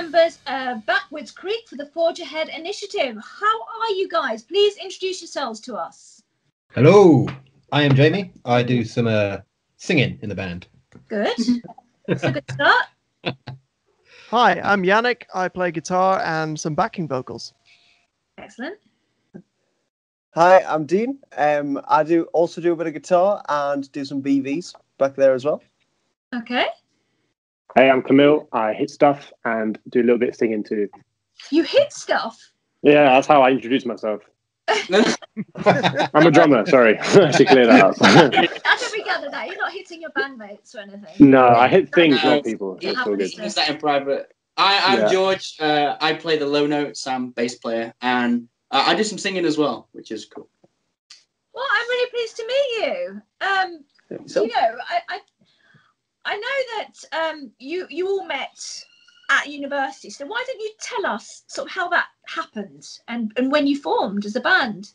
members of Backwoods Creek for the Forge Ahead initiative. How are you guys? Please introduce yourselves to us. Hello, I am Jamie. I do some singing in the band. Good. That's a good start. Hi, I'm Yannick. I play guitar and some backing vocals. Excellent. Hi, I'm Dean. I also do a bit of guitar and do some BVs back there as well. Okay. Hey, I'm Camille. I hit stuff and do a little bit of singing too. You hit stuff? Yeah, that's how I introduce myself. I'm a drummer, sorry. I should clear that up. I think we gathered that. You're not hitting your bandmates or anything. No, I hit things, not people. He It's all good. does that in private. I'm George. I play the low notes. I'm bass player. And I do some singing as well, which is cool. Well, I'm really pleased to meet you. You know, I know that you all met at university. So why don't you tell us sort of how that happened and when you formed as a band?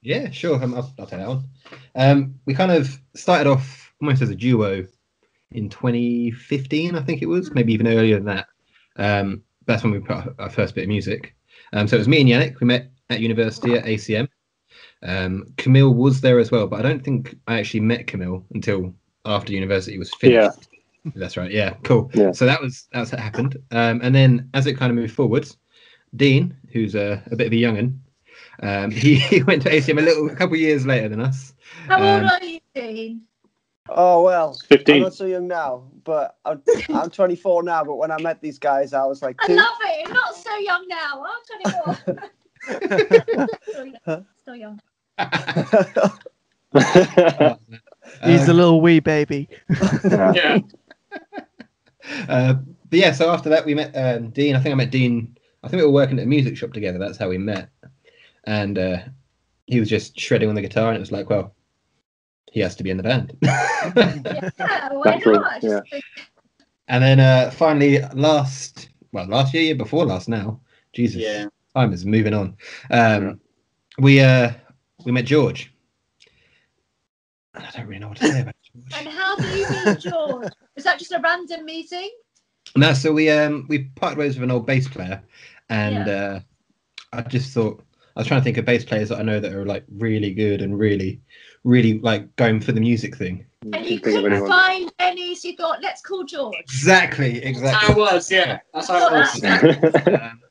Yeah, sure. I'll take that one. We kind of started off almost as a duo in 2015, I think it was, maybe even earlier than that. That's when we put our first bit of music. So it was me and Yannick. We met at university at ACM. Camille was there as well, but I don't think I actually met Camille until after university was finished. Yeah. That's right. Yeah, cool. Yeah. So that's how it happened. And then as it kind of moved forward, Dean, who's a bit of a young'un, he went to ACM a couple of years later than us. How old are you, Dean? Oh, well, 15. I'm not so young now, but I'm 24 now, but when I met these guys, I was like 2. I love it. You're not so young now. I'm 24. Still young. He's a little wee baby. Yeah. But yeah, so after that we met Dean. I think I met Dean. I think we were working at a music shop together. That's how we met. And he was just shredding on the guitar, and it was like, well, he has to be in the band. Yeah, why not? Yeah. And then finally, last year before last now, Jesus, Yeah. time is moving on. We met George. I don't really know what to say about George. And how do you meet George? Was that just a random meeting? No, so we parted ways with an old bass player, and I just thought, I was trying to think of bass players that I know that are like really good and really like going for the music thing. And you couldn't find any, so you thought, let's call George. Exactly. That's how it was, yeah. That's how it was.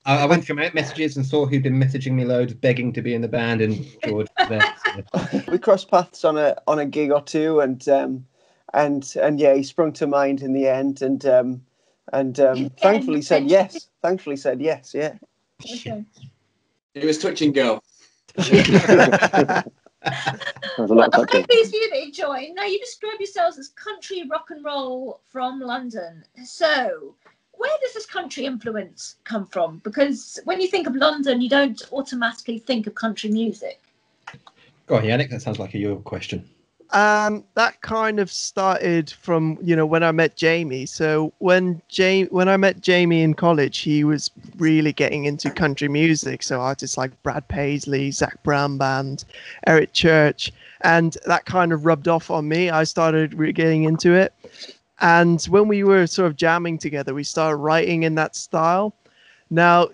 I went through my messages and saw who'd been messaging me loads, begging to be in the band, and George was there. So. We crossed paths on a gig or two, and yeah, he sprung to mind in the end, and thankfully said yes. Yeah. Okay. It was touching girl. There's a lot of I'm touching. pleased for you that you joined. Now, you describe yourselves as country rock and roll from London. So, where does this country influence come from? Because when you think of London, you don't automatically think of country music. Go on, Yannick. That sounds like your question. That kind of started from, when I met Jamie. So when I met Jamie in college, he was really getting into country music. So artists like Brad Paisley, Zach Brown Band, Eric Church, and that kind of rubbed off on me. I started getting into it. And when we were sort of jamming together, we started writing in that style. Now,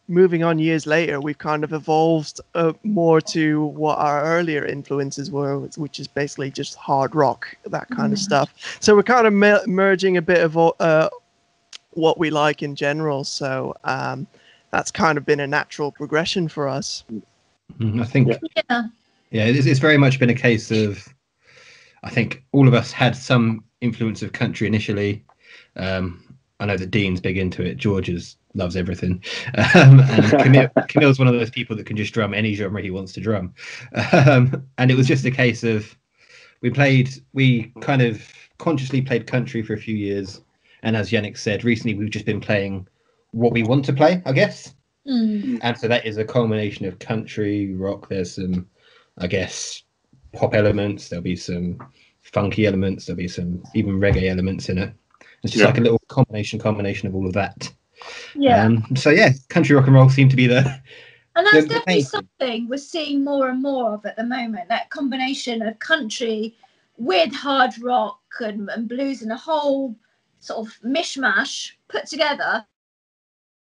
moving on years later, we've kind of evolved more to what our earlier influences were, which is basically just hard rock, that kind of stuff. So we're kind of merging a bit of what we like in general. So that's kind of been a natural progression for us. I think, it's very much been a case of, I think all of us had some influence of country initially. I know that Dean's big into it. George loves everything. And Camille's one of those people that can just drum any genre he wants to drum. And it was just a case of we kind of consciously played country for a few years. And as Yannick said, recently we've just been playing what we want to play, I guess. And so that is a culmination of country, rock. There's some, I guess, pop elements. There'll be some funky elements. There'll be some even reggae elements in it. It's just like a little combination of all of that. Yeah. So yeah, country rock and roll seem to be and that's definitely something we're seeing more and more of at the moment. That combination of country with hard rock and blues and a whole sort of mishmash put together.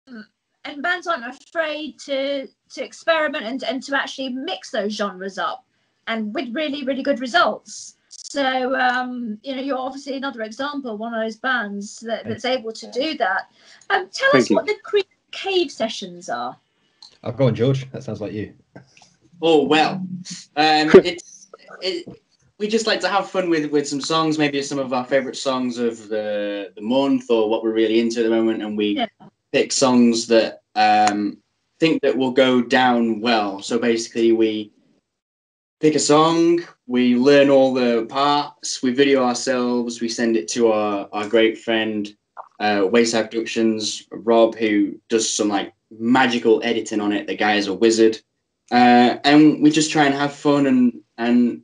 and bands aren't afraid to experiment and to actually mix those genres up, and with really, really good results. So, you're obviously another example, one of those bands that's able to do that. Tell us what the Creek Cave sessions are. Oh, go on, George. That sounds like you. Oh, well, we just like to have fun with some songs, maybe some of our favourite songs of the month or what we're really into at the moment, and we pick songs that think that will go down well. So basically we pick a song, we learn all the parts, we video ourselves, we send it to our great friend Wayside Productions, Rob, who does some like magical editing on it. The guy is a wizard. And we just try and have fun and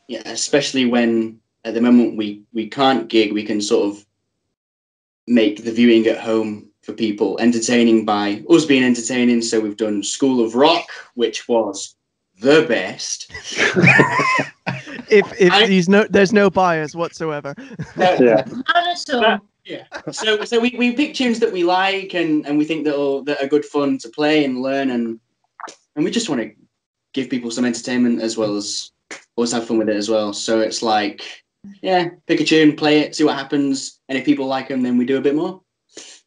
yeah, especially when at the moment we can't gig, we can sort of make the viewing at home for people entertaining by us being entertaining. So we've done School of Rock, which was the best. There's no bias whatsoever. Not at all. Yeah. So we pick tunes that we like and we think that are good fun to play and learn, and we just want to give people some entertainment as well as always have fun with it as well. So it's like, yeah, pick a tune, play it, see what happens, and if people like them, then we do a bit more.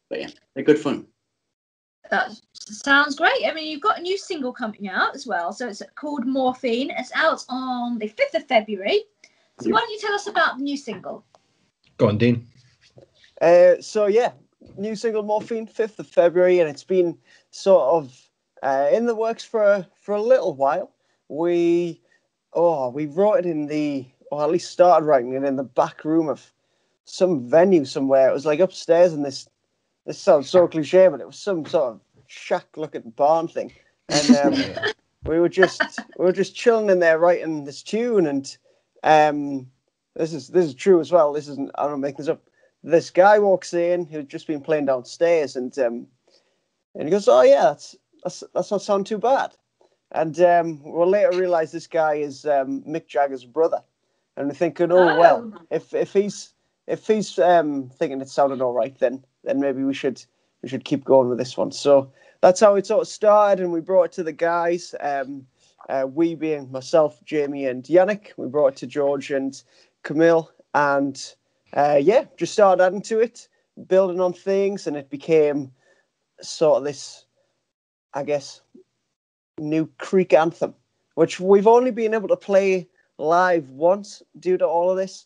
But yeah, they're good fun. That sounds great. I mean, you've got a new single coming out as well. So it's called Morphine. It's out on the 5th of February. So why don't you tell us about the new single? Go on, Dean. So yeah, new single Morphine, 5th of February, and it's been sort of in the works for a little while. We wrote it or at least started writing it in the back room of some venue somewhere. It was like upstairs in this sounds so cliche, but it was some sort of shack-looking barn thing. And we were just chilling in there writing this tune, and this is true as well. I don't make this up. This guy walks in who'd just been playing downstairs, and he goes, "Oh yeah, that's not sound too bad." And we'll later realise this guy is Mick Jagger's brother, and we're thinking, "Oh well, if he's thinking it sounded all right, then maybe we should keep going with this one." So that's how it sort of started, and we brought it to the guys. We being myself, Jamie, and Yannick. We brought it to George and Camille, and just started adding to it, building on things, and it became sort of this, I guess, new Creek anthem, which we've only been able to play live once due to all of this.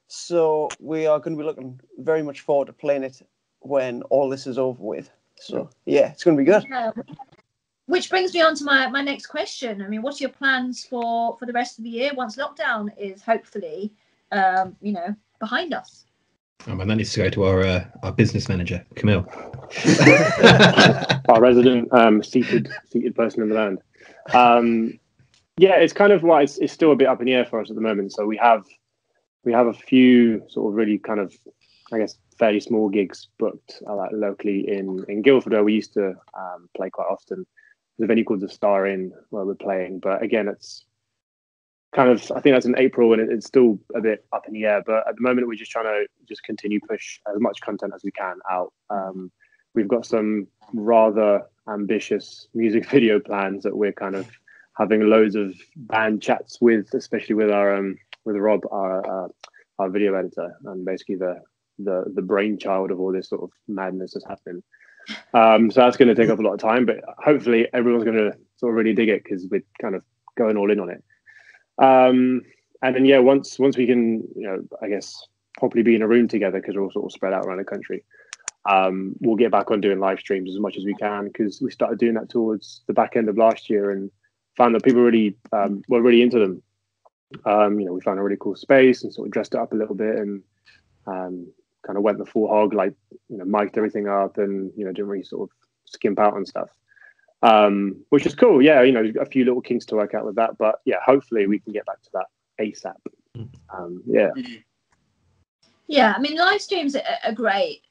So we are going to be looking very much forward to playing it when all this is over with. So yeah, it's going to be good. Which brings me on to my next question. I mean, what are your plans for the rest of the year once lockdown is hopefully, behind us? Oh man, that needs to go to our business manager, Camille. Our resident seated person in the band. It's kind of it's still a bit up in the air for us at the moment. So we have a few sort of really kind of, I guess, fairly small gigs booked locally in Guildford, where we used to play quite often. There's a venue called the Star Inn where we're playing, but again, it's kind of, I think that's in April, and it's still a bit up in the air. But at the moment, we're just trying to continue push as much content as we can out. We've got some rather ambitious music video plans that we're kind of having loads of band chats with, especially with with Rob, our video editor, and basically the brainchild of all this sort of madness that's happening. So that's going to take up a lot of time, but hopefully everyone's going to sort of really dig it because we're kind of going all in on it. And then once we can, I guess properly be in a room together, because we're all sort of spread out around the country, we'll get back on doing live streams as much as we can, because we started doing that towards the back end of last year and found that people really were really into them. We found a really cool space and sort of dressed it up a little bit and kind of went the full hog, mic'd everything up and didn't really sort of skimp out and stuff, which is cool. A few little kinks to work out with that, but hopefully we can get back to that ASAP. I mean, live streams are great.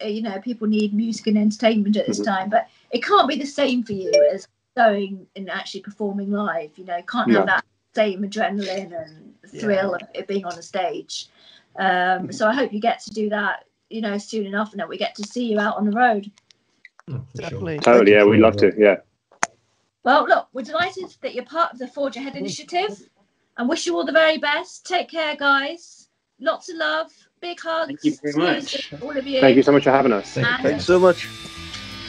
People need music and entertainment at this time, but it can't be the same for you as going and actually performing live. Can't have that same adrenaline and thrill of it being on a stage. So I hope you get to do that soon enough, and that we get to see you out on the road. Definitely. Totally, yeah, we'd love to, yeah. Well, look, we're delighted that you're part of the Forge Ahead initiative and wish you all the very best. Take care, guys. Lots of love. Big hugs. Thank you very much. All of you. Thank you so much for having us. Thanks so much.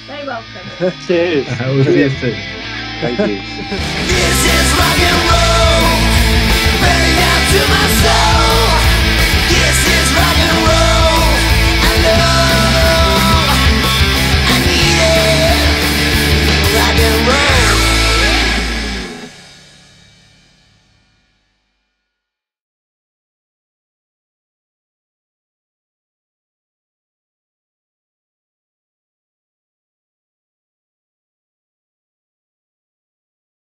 Very welcome. Cheers. We'll see you soon. Thank you. This is